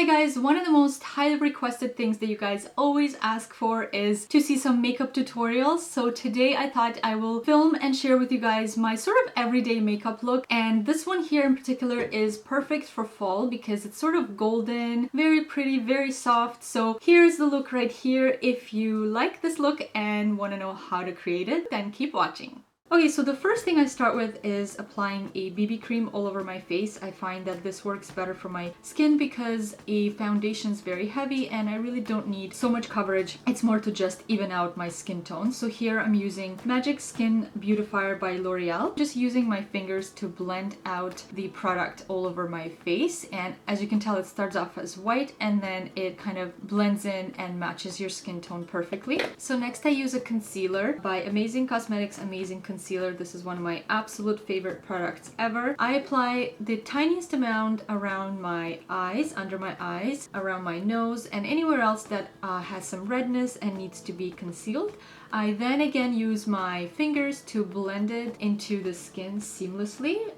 Hi guys, one of the most highly requested things that you guys always ask for is to see some makeup tutorials. So today I thought I will film and share with you guys my sort of everyday makeup look, and this one here in particular is perfect for fall because it's sort of golden, very pretty, very soft. So here's the look right here. If you like this look and want to know how to create it, then keep watching. Okay, so the first thing I start with is applying a BB cream all over my face. I find that this works better for my skin because a foundation is very heavy and I really don't need so much coverage. It's more to just even out my skin tone. So here I'm using Magic Skin Beautifier by L'Oreal. Just using my fingers to blend out the product all over my face. And as you can tell, it starts off as white and then it kind of blends in and matches your skin tone perfectly. So next I use a concealer by Amazing Cosmetics Amazing Concealer. This is one of my absolute favorite products ever. I apply the tiniest amount around my eyes, under my eyes, around my nose, and anywhere else that has some redness and needs to be concealed. I then again use my fingers to blend it into the skin seamlessly.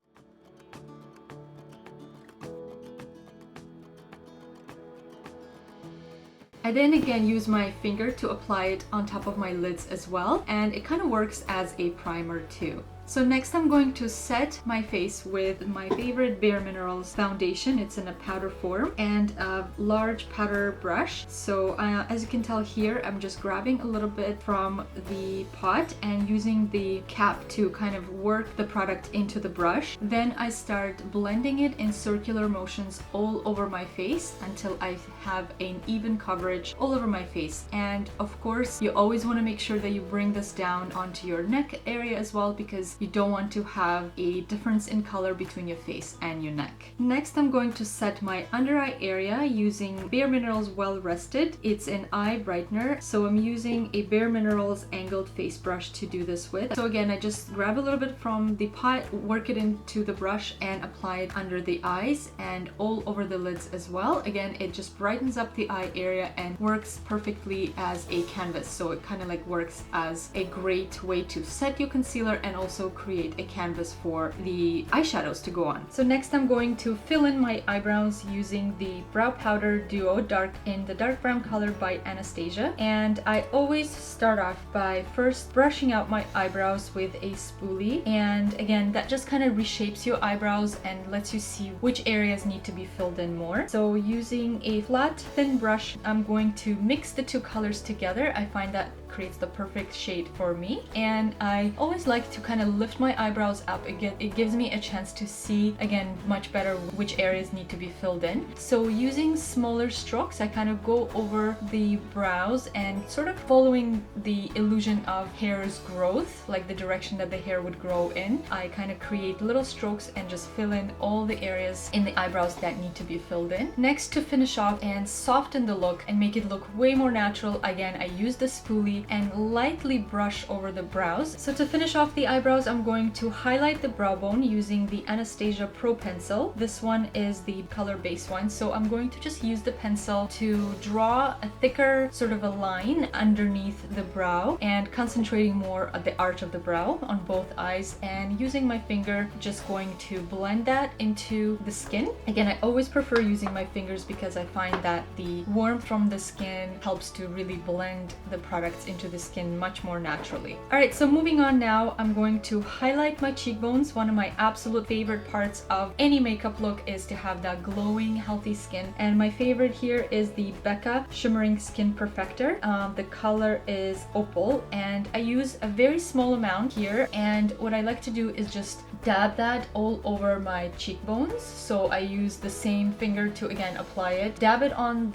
I then again use my finger to apply it on top of my lids as well, and it kind of works as a primer too. So next I'm going to set my face with my favorite bareMinerals foundation. It's in a powder form and a large powder brush. So as you can tell here, I'm just grabbing a little bit from the pot and using the cap to kind of work the product into the brush. Then I start blending it in circular motions all over my face until I have an even coverage all over my face. And of course, you always want to make sure that you bring this down onto your neck area as well, because you don't want to have a difference in color between your face and your neck. Next, I'm going to set my under eye area using bareMinerals Well Rested. It's an eye brightener. So I'm using a bareMinerals angled face brush to do this with. So again, I just grab a little bit from the pot, work it into the brush and apply it under the eyes and all over the lids as well. Again, it just brightens up the eye area and works perfectly as a canvas. So it kind of like works as a great way to set your concealer and also create a canvas for the eyeshadows to go on. So next I'm going to fill in my eyebrows using the Brow Powder Duo Dark in the dark brown color by Anastasia. And I always start off by first brushing out my eyebrows with a spoolie. And again, that just kind of reshapes your eyebrows and lets you see which areas need to be filled in more. So using a flat, thin brush, I'm going to mix the two colors together. I find that creates the perfect shade for me, and I always like to kind of lift my eyebrows up. It gives me a chance to see again much better which areas need to be filled in. So using smaller strokes, I kind of go over the brows and sort of following the illusion of hair's growth, like the direction that the hair would grow in. I kind of create little strokes and just fill in all the areas in the eyebrows that need to be filled in. Next, to finish off and soften the look and make it look way more natural, again I use the spoolie and lightly brush over the brows. So to finish off the eyebrows, I'm going to highlight the brow bone using the Anastasia Pro Pencil. This one is the color base one. So I'm going to just use the pencil to draw a thicker sort of a line underneath the brow and concentrating more at the arch of the brow on both eyes, and using my finger just going to blend that into the skin. Again, I always prefer using my fingers because I find that the warmth from the skin helps to really blend the products into the skin much more naturally. Alright, so moving on now, I'm going to highlight my cheekbones. One of my absolute favorite parts of any makeup look is to have that glowing, healthy skin. And my favorite here is the BECCA Shimmering Skin Perfector. The color is Opal, and I use a very small amount here. And what I like to do is just dab that all over my cheekbones. So I use the same finger to again apply it, dab it on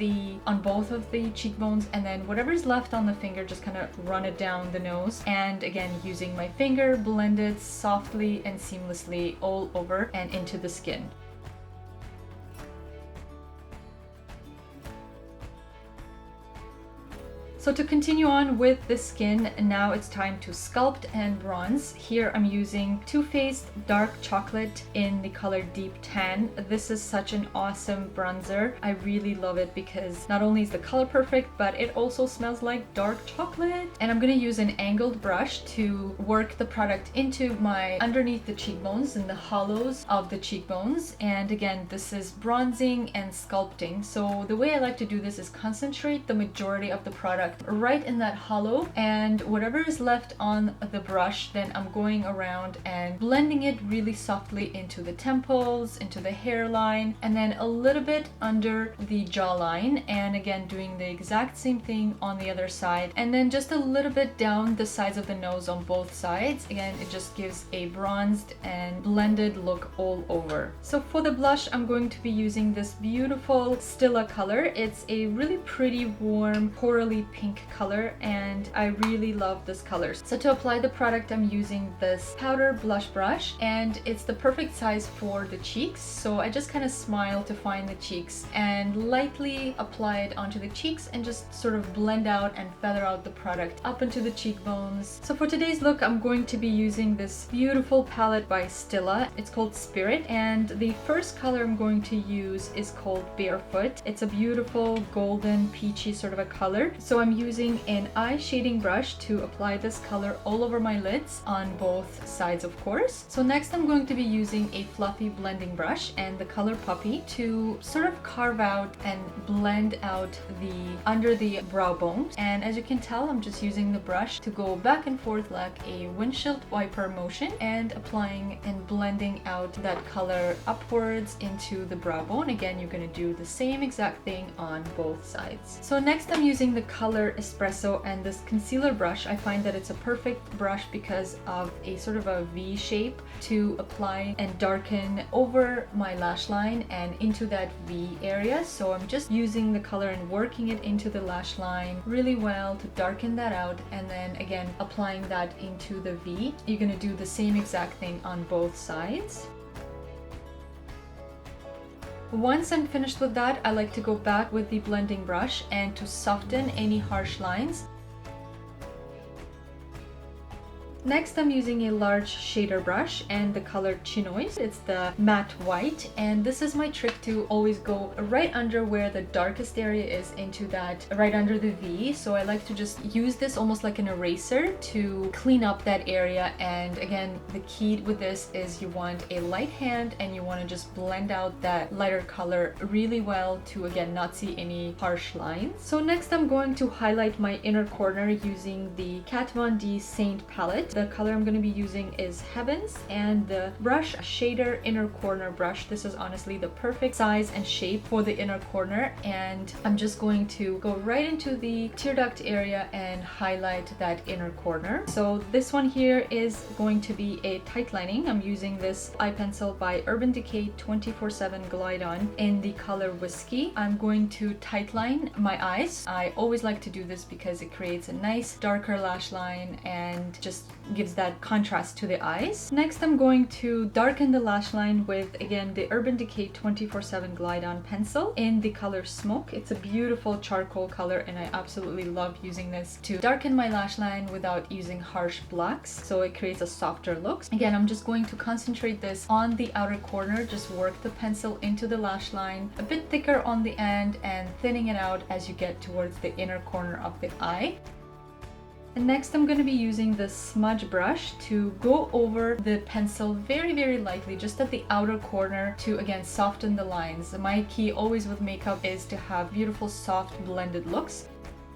both of the cheekbones, and then whatever's left on the finger, just kind of run it down the nose, and again using my finger, blend it softly and seamlessly all over and into the skin. So to continue on with the skin, now it's time to sculpt and bronze. Here I'm using Too Faced Dark Chocolate in the color Deep Tan. This is such an awesome bronzer. I really love it because not only is the color perfect, but it also smells like dark chocolate. And I'm gonna use an angled brush to work the product into my underneath the cheekbones and the hollows of the cheekbones. And again, this is bronzing and sculpting. So the way I like to do this is concentrate the majority of the product right in that hollow, and whatever is left on the brush, then I'm going around and blending it really softly into the temples, into the hairline, and then a little bit under the jawline, and again doing the exact same thing on the other side, and then just a little bit down the sides of the nose on both sides. Again, it just gives a bronzed and blended look all over. So for the blush, I'm going to be using this beautiful Stila color. It's a really pretty warm corally pink color, and I really love this color. So to apply the product, I'm using this powder blush brush, and it's the perfect size for the cheeks. So I just kind of smile to find the cheeks and lightly apply it onto the cheeks and just sort of blend out and feather out the product up into the cheekbones. So for today's look, I'm going to be using this beautiful palette by Stila. It's called Spirit, and the first color I'm going to use is called Barefoot. It's a beautiful golden peachy sort of a color. So I'm using an eye shading brush to apply this color all over my lids on both sides, of course. So next I'm going to be using a fluffy blending brush and the color Puppy to sort of carve out and blend out the under the brow bone. And as you can tell, I'm just using the brush to go back and forth like a windshield wiper motion and applying and blending out that color upwards into the brow bone. Again, you're going to do the same exact thing on both sides. So next I'm using the color Espresso and this concealer brush. I find that it's a perfect brush because of a sort of a V shape to apply and darken over my lash line and into that V area. So I'm just using the color and working it into the lash line really well to darken that out, and then again applying that into the V. You're going to do the same exact thing on both sides. Once I'm finished with that, I like to go back with the blending brush and to soften any harsh lines. Next, I'm using a large shader brush and the color Chinoise. It's the matte white, and this is my trick to always go right under where the darkest area is, into that right under the V. So I like to just use this almost like an eraser to clean up that area. And again, the key with this is you want a light hand and you want to just blend out that lighter color really well to again not see any harsh lines. So next I'm going to highlight my inner corner using the Kat Von D Saint palette. The color I'm going to be using is Heavens, and the brush shader inner corner brush. This is honestly the perfect size and shape for the inner corner, and I'm just going to go right into the tear duct area and highlight that inner corner. So this one here is going to be a tight lining. I'm using this eye pencil by Urban Decay 24/7 Glide On in the color Whiskey. I'm going to tight line my eyes. I always like to do this because it creates a nice darker lash line and just gives that contrast to the eyes. Next, I'm going to darken the lash line with, again, the Urban Decay 24/7 Glide On pencil in the color Smoke. It's a beautiful charcoal color, and I absolutely love using this to darken my lash line without using harsh blacks, so it creates a softer look. Again, I'm just going to concentrate this on the outer corner, just work the pencil into the lash line, a bit thicker on the end and thinning it out as you get towards the inner corner of the eye. And next I'm going to be using the smudge brush to go over the pencil very, very lightly, just at the outer corner, to again soften the lines. My key always with makeup is to have beautiful soft blended looks.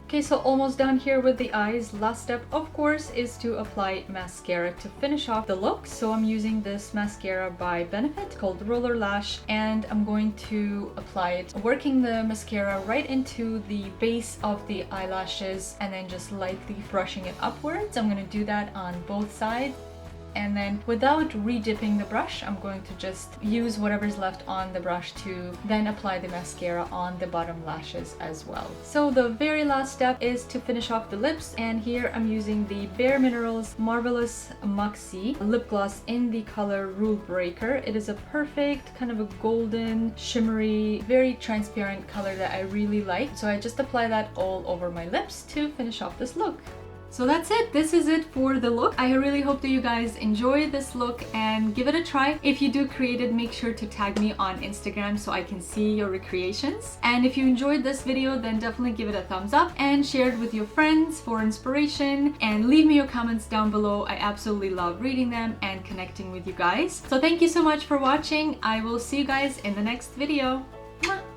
Okay, so almost done here with the eyes. Last step, of course, is to apply mascara to finish off the look. So I'm using this mascara by Benefit called Roller Lash, and I'm going to apply it, working the mascara right into the base of the eyelashes and then just lightly brushing it upwards. I'm going to do that on both sides. and then without re-dipping the brush, I'm going to just use whatever's left on the brush to then apply the mascara on the bottom lashes as well. So the very last step is to finish off the lips, and here I'm using the bareMinerals Marvelous Moxie lip gloss in the color Rule Breaker. It is a perfect kind of a golden, shimmery, very transparent color that I really like. So I just apply that all over my lips to finish off this look. So that's it. This is it for the look. I really hope that you guys enjoy this look and give it a try. If you do create it, make sure to tag me on Instagram so I can see your recreations. And if you enjoyed this video, then definitely give it a thumbs up and share it with your friends for inspiration, and leave me your comments down below. I absolutely love reading them and connecting with you guys. So thank you so much for watching. I will see you guys in the next video. Mwah!